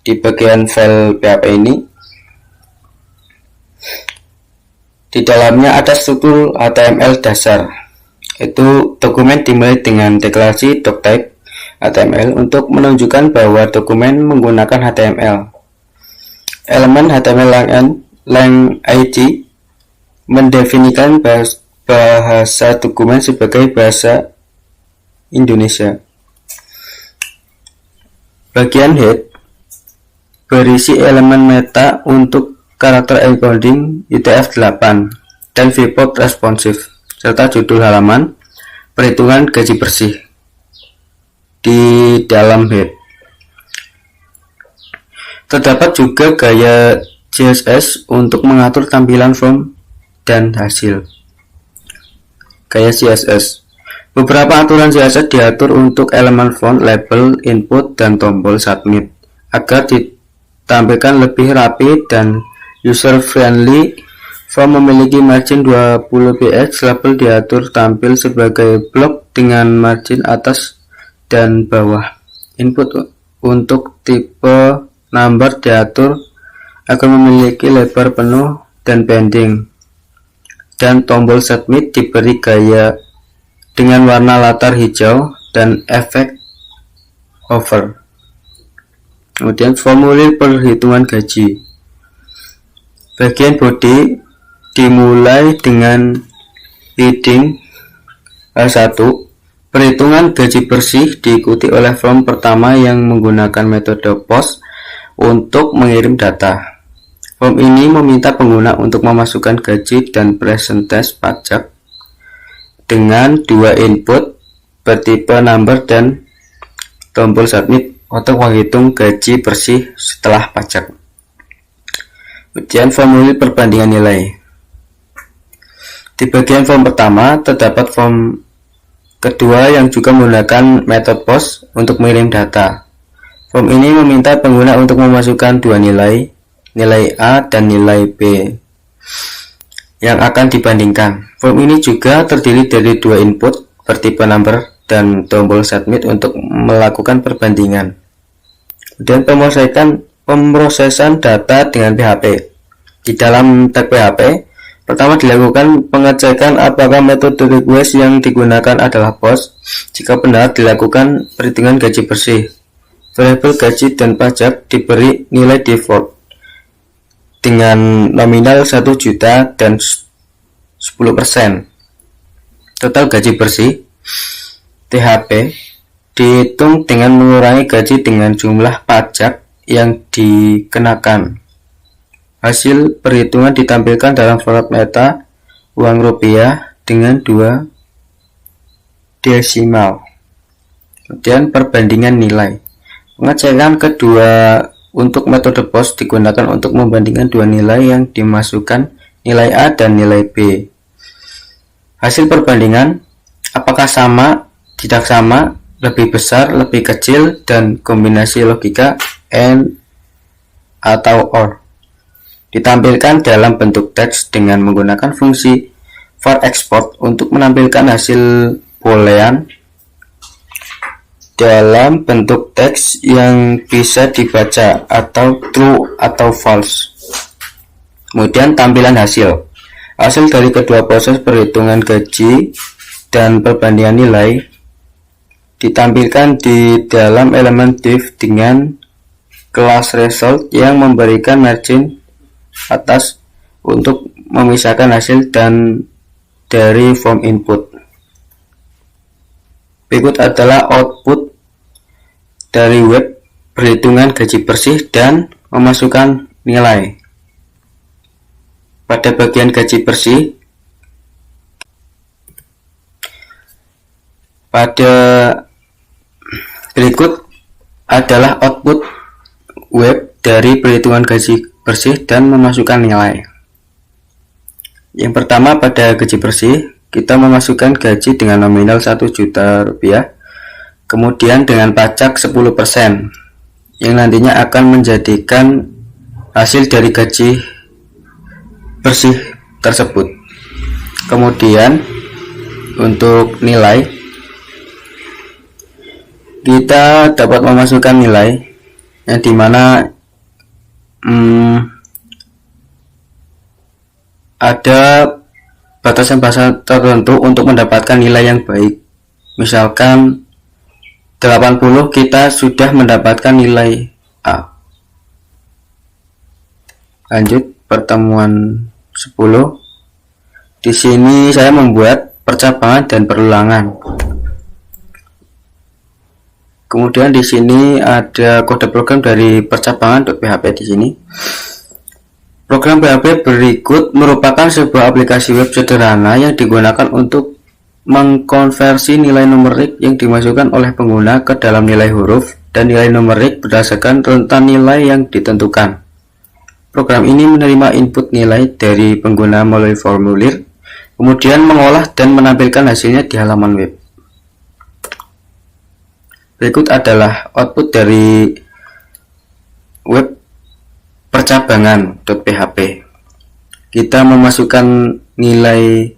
di bagian file PHP ini. Di dalamnya ada struktur HTML dasar, itu dokumen dimulai dengan deklarasi doctype HTML untuk menunjukkan bahwa dokumen menggunakan HTML. Elemen HTML lang id mendefinisikan bahasa dokumen sebagai bahasa Indonesia. Bagian head berisi elemen meta untuk karakter encoding UTF-8 dan viewport responsive, serta judul halaman perhitungan gaji bersih di dalam head. Terdapat juga gaya CSS untuk mengatur tampilan form dan hasil. Gaya CSS. Beberapa aturan CSS diatur untuk elemen font, label, input, dan tombol submit agar ditampilkan lebih rapi dan user-friendly. Form memiliki margin 20 px, label diatur tampil sebagai blok dengan margin atas dan bawah. Input untuk tipe number diatur agar memiliki lebar penuh dan bending, dan tombol submit diberi gaya dengan warna latar hijau dan efek hover. Kemudian formulir perhitungan gaji. Bagian body dimulai dengan heading H1. Perhitungan gaji bersih diikuti oleh form pertama yang menggunakan metode post untuk mengirim data. Form ini meminta pengguna untuk memasukkan gaji dan persentase pajak dengan dua input bertipe number dan tombol submit untuk menghitung gaji bersih setelah pajak. Kemudian formulir perbandingan nilai. Di bagian form pertama terdapat form kedua yang juga menggunakan metode post untuk mengirim data. Form ini meminta pengguna untuk memasukkan dua nilai A dan nilai B yang akan dibandingkan. Form ini juga terdiri dari dua input bertipe number dan tombol submit untuk melakukan perbandingan. Kemudian pemrosesan data dengan PHP. Di dalam tag PHP, pertama dilakukan pengecekan apakah metode request yang digunakan adalah post. Jika benar, dilakukan perhitungan gaji bersih. Variabel gaji dan pajak diberi nilai default dengan nominal 1 juta dan 10%. Total gaji bersih THP dihitung dengan mengurangi gaji dengan jumlah pajak yang dikenakan. Hasil perhitungan ditampilkan dalam format meta uang rupiah dengan 2 desimal. Kemudian perbandingan nilai. Pengecekan kedua untuk metode post digunakan untuk membandingkan dua nilai yang dimasukkan, nilai A dan nilai B. Hasil perbandingan apakah sama, tidak sama, lebih besar, lebih kecil, dan kombinasi logika AND atau OR ditampilkan dalam bentuk teks dengan menggunakan fungsi for export untuk menampilkan hasil boolean dalam bentuk teks yang bisa dibaca atau true atau false. Kemudian tampilan hasil dari kedua proses perhitungan gaji dan perbandingan nilai ditampilkan di dalam elemen div dengan kelas result yang memberikan margin atas untuk memisahkan hasil dan dari form input. Berikut adalah output dari web perhitungan gaji bersih dan memasukkan nilai. Pada bagian gaji bersih, pada berikut adalah output web dari perhitungan gaji bersih dan memasukkan nilai. Yang pertama, pada gaji bersih kita memasukkan gaji dengan nominal 1 juta rupiah, kemudian dengan pajak 10% yang nantinya akan menjadikan hasil dari gaji bersih tersebut. Kemudian untuk nilai, kita dapat memasukkan nilai yang dimana ada batasan-batasan tertentu untuk mendapatkan nilai yang baik. Misalkan 80 kita sudah mendapatkan nilai A. Lanjut pertemuan 10. Di sini saya membuat percabangan dan perulangan. Kemudian di sini ada kode program dari percabangan.php di sini. Program PHP berikut merupakan sebuah aplikasi web sederhana yang digunakan untuk mengkonversi nilai numerik yang dimasukkan oleh pengguna ke dalam nilai huruf dan nilai numerik berdasarkan rentan nilai yang ditentukan. Program ini menerima input nilai dari pengguna melalui formulir, kemudian mengolah dan menampilkan hasilnya di halaman web. Berikut adalah output dari web percabangan.php. Kita memasukkan nilai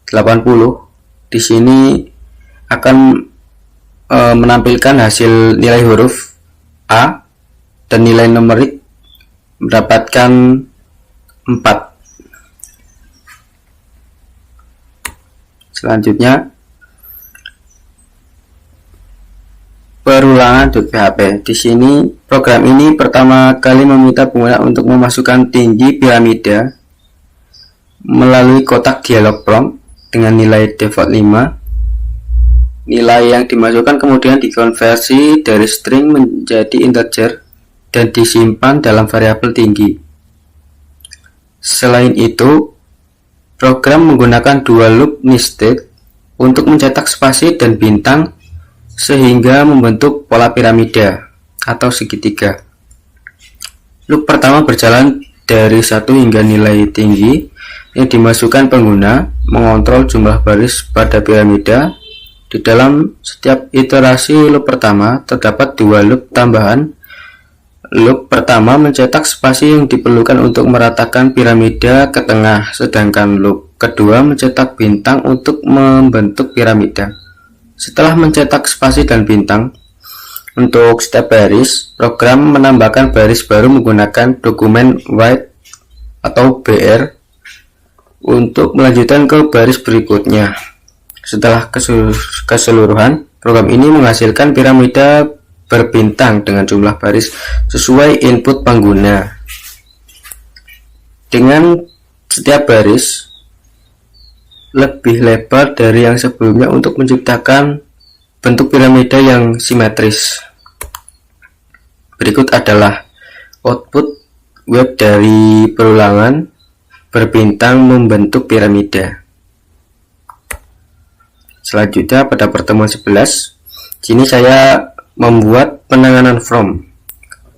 80. Di sini akan menampilkan hasil nilai huruf A dan nilai numerik mendapatkan 4. Selanjutnya perulangan.php. Di sini program ini pertama kali meminta pengguna untuk memasukkan tinggi piramida melalui kotak dialog prompt dengan nilai default 5. Nilai yang dimasukkan kemudian dikonversi dari string menjadi integer dan disimpan dalam variabel tinggi. Selain itu, program menggunakan dua loop nested untuk mencetak spasi dan bintang sehingga membentuk pola piramida atau segitiga. Loop pertama berjalan dari 1 hingga nilai tinggi yang dimasukkan pengguna, mengontrol jumlah baris pada piramida. Di dalam setiap iterasi loop pertama terdapat dua loop tambahan. Loop pertama mencetak spasi yang diperlukan untuk meratakan piramida ke tengah, sedangkan loop kedua mencetak bintang untuk membentuk piramida. Setelah mencetak spasi dan bintang, untuk setiap baris, program menambahkan baris baru menggunakan dokumen write atau BR untuk melanjutkan ke baris berikutnya. Setelah keseluruhan, program ini menghasilkan piramida berbintang dengan jumlah baris sesuai input pengguna. Dengan setiap baris lebih lebar dari yang sebelumnya untuk menciptakan bentuk piramida yang simetris. Berikut adalah output web dari perulangan berbintang membentuk piramida. Selanjutnya pada pertemuan 11, sini saya membuat penanganan from.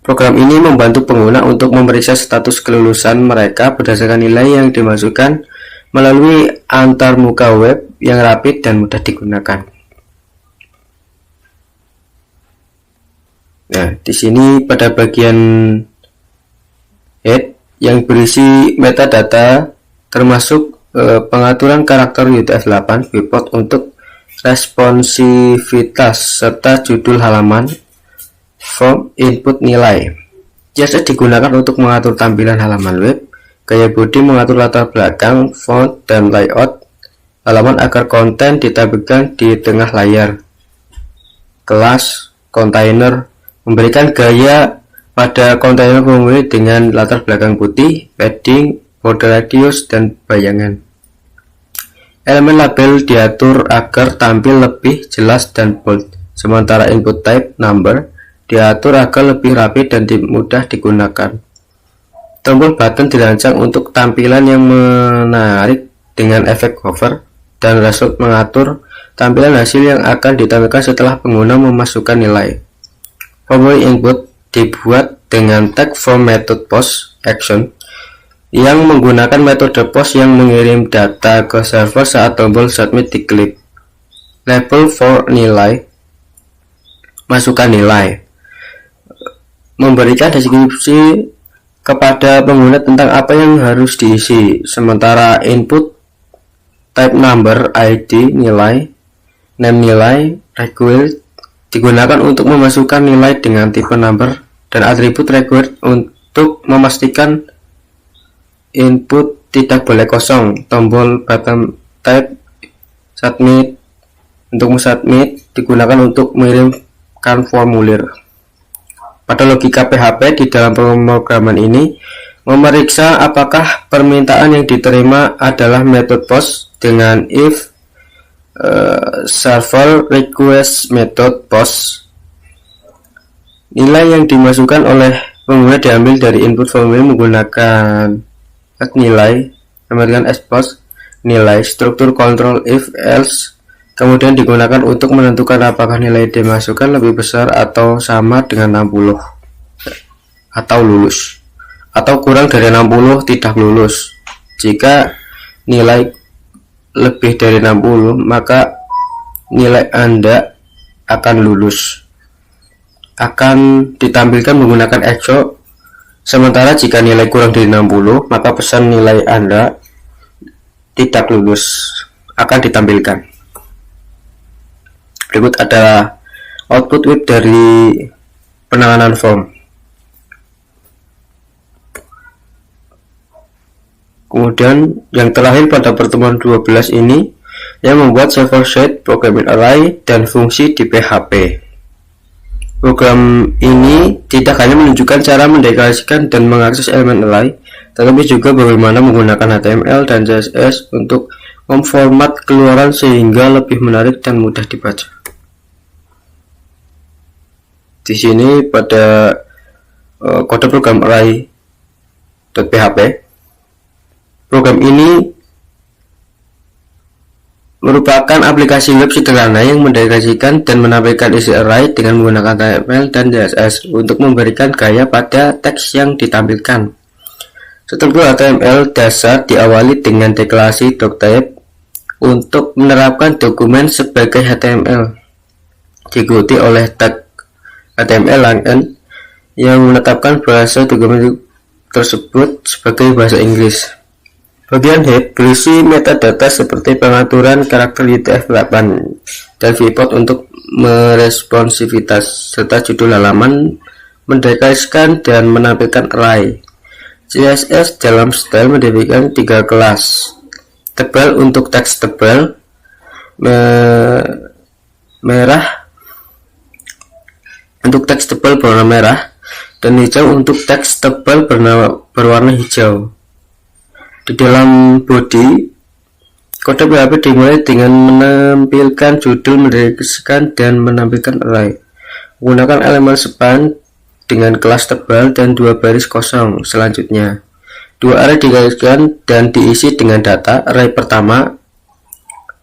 Program ini membantu pengguna untuk memeriksa status kelulusan mereka berdasarkan nilai yang dimasukkan melalui antarmuka web yang rapid dan mudah digunakan. Nah, di sini pada bagian head yang berisi metadata termasuk pengaturan karakter UTF-8 viewport untuk responsivitas serta judul halaman, form, input nilai. CSS digunakan untuk mengatur tampilan halaman web. Gaya bodi mengatur latar belakang, font, dan layout halaman agar konten ditampilkan di tengah layar. Kelas, kontainer, memberikan gaya pada kontainer formulir dengan latar belakang putih, padding, border radius, dan bayangan. Elemen label diatur agar tampil lebih jelas dan bold, sementara input type number diatur agar lebih rapi dan mudah digunakan. Tombol button dirancang untuk tampilan yang menarik dengan efek hover, dan result mengatur tampilan hasil yang akan ditampilkan setelah pengguna memasukkan nilai. Formulir input dibuat dengan tag from method post action yang menggunakan metode post yang mengirim data ke server saat tombol submit diklik. Label for nilai, masukkan nilai, memberikan deskripsi kepada pengguna tentang apa yang harus diisi, sementara input type number, ID, nilai, name nilai, required digunakan untuk memasukkan nilai dengan tipe number, dan atribut required untuk memastikan input tidak boleh kosong. Tombol button type submit untuk submit digunakan untuk mengirimkan formulir. Pada logika PHP di dalam pemrograman ini memeriksa apakah permintaan yang diterima adalah metode POST dengan if server request method POST. Nilai yang dimasukkan oleh pengguna diambil dari input formulir menggunakan nilai American XPOST nilai struktur control if else, kemudian digunakan untuk menentukan apakah nilai dimasukkan lebih besar atau sama dengan 60 atau lulus, atau kurang dari 60 tidak lulus. Jika nilai lebih dari 60 maka nilai Anda akan lulus, akan ditampilkan menggunakan echo. Sementara jika nilai kurang dari 60 maka pesan nilai Anda tidak lulus akan ditampilkan. Berikut adalah output web dari penanganan form. Kemudian yang terakhir pada pertemuan 12 ini yang membuat server side programming array dan fungsi di PHP. Program ini tidak hanya menunjukkan cara mendeklarasikan dan mengakses elemen array, tetapi juga bagaimana menggunakan HTML dan CSS untuk memformat keluaran sehingga lebih menarik dan mudah dibaca. Di sini pada kode program array.php, program ini merupakan aplikasi web sederhana yang mendeklarasikan dan menampilkan isi array dengan menggunakan HTML dan CSS untuk memberikan gaya pada teks yang ditampilkan. Struktur HTML dasar diawali dengan deklarasi doctype untuk menerapkan dokumen sebagai HTML, diikuti oleh tag HTML langn yang menetapkan bahasa dokumen tersebut sebagai bahasa Inggris. Bagian head berisi metadata seperti pengaturan karakter UTF-8 dan viewport untuk meresponsivitas, serta judul halaman, mendeklarasikan dan menampilkan array. CSS dalam style mendefinisikan 3 kelas: tebal untuk teks tebal, merah untuk teks tebal berwarna merah, dan hijau untuk teks tebal berwarna hijau. Di dalam body, kode PHP dimulai dengan menampilkan judul, mendeklarasikan dan menampilkan array. Menggunakan elemen span dengan kelas tebal dan 2 baris kosong. Selanjutnya, 2 array digariskan dan diisi dengan data. Array pertama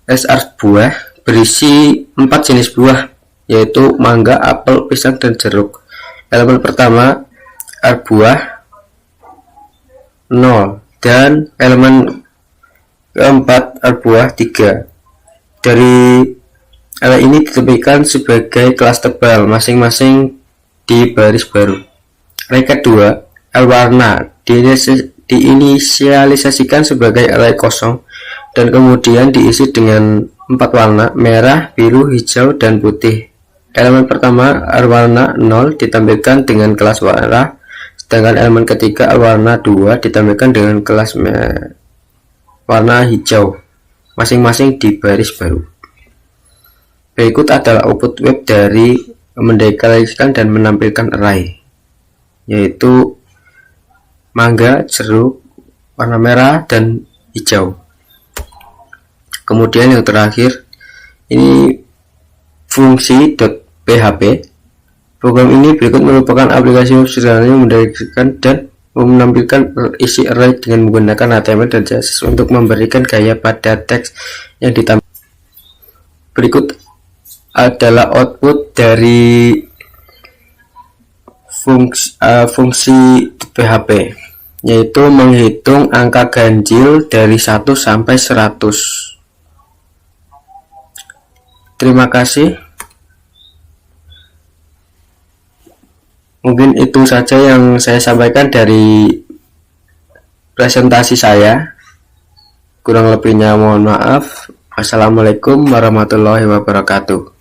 SR buah berisi 4 jenis buah, yaitu mangga, apel, pisang, dan jeruk. Elemen pertama R buah 0 dan elemen keempat R buah 3. Dari array ini ditemukan sebagai kelas tebal masing-masing di baris baru. Array kedua L warna diinisialisasikan sebagai array kosong dan kemudian diisi dengan 4 warna: merah, biru, hijau, dan putih. Elemen pertama R warna 0 ditampilkan dengan kelas warna, sedangkan elemen ketiga R warna 2 ditampilkan dengan kelas warna hijau, masing-masing di baris baru. Berikut adalah output web dari mendeklarasikan dan menampilkan array, yaitu mangga, jeruk, warna merah, dan hijau. Kemudian yang terakhir ini fungsi.php. Program ini berikut merupakan aplikasi web sederhana yang mendeklarasikan dan menampilkan isi array dengan menggunakan HTML dan CSS untuk memberikan gaya pada teks yang ditampilkan. Berikut adalah output dari fungsi PHP, yaitu menghitung angka ganjil dari 1 sampai 100. Terima kasih. Mungkin itu saja yang saya sampaikan dari presentasi saya. Kurang lebihnya mohon maaf. Assalamualaikum warahmatullahi wabarakatuh.